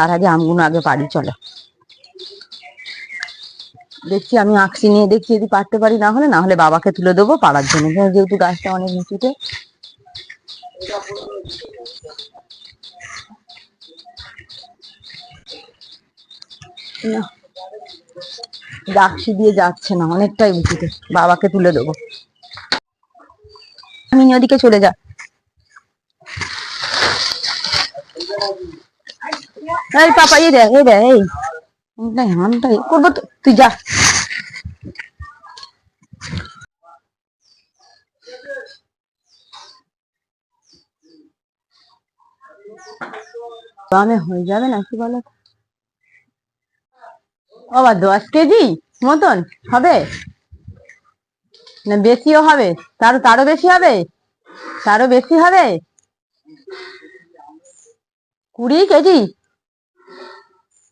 তার আগে আমগুলো আগে পারি, চলো। দেখছি আমি আঁকছি নিয়ে দেখছি যদি পারতে পারি, না হলে বাবাকে তুলে দেবো পাড়ার জন্য, যেহেতু গাছটা অনেক নিচুতে। ডাকসি দিয়ে যাচ্ছে না, অনেকটাই উঁচুতে, বাবাকে তুলে দেবো। আমি ওদিকে চলে যা। এই পাপা এই রে এই হানটাই করবো তো, তুই যা। দামে হয়ে যাবে নাকি বলো? আবার 10 কেজি মতন হবে না, বেশিও হবে? তারও বেশি হবে, তারও বেশি হবে। 20 কেজি?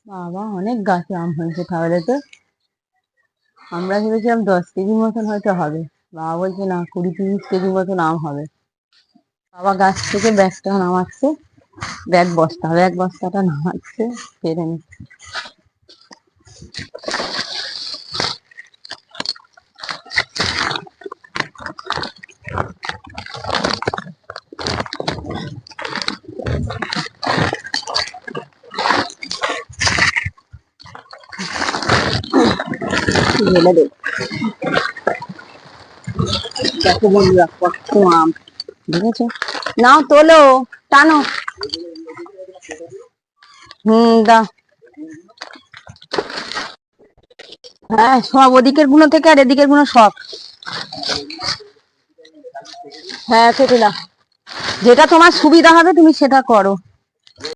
বাবা, অনেক গাছে আম হয়েছে তাহলে তো। আমরা ভেবেছিলাম 10 কেজি মতন হয়তো হবে, বাবা বলছে না 20-30 কেজি মতন আম হবে। বাবা গাছ থেকে ব্যাগটা নামাচ্ছে, ব্যাগ বস্তাটা নামাচ্ছে, পেরে নিচ্ছে। দেখো বন্ধুরা কত আম, দেখেছো? নাও তোলো, টানো। দাও। হ্যাঁ, সব ওদিকের গুলো থেকে আর এদিকের গুলো সব। হ্যাঁ, কেটে দাও, যেটা তোমার সুবিধা হবে তুমি সেটা করো।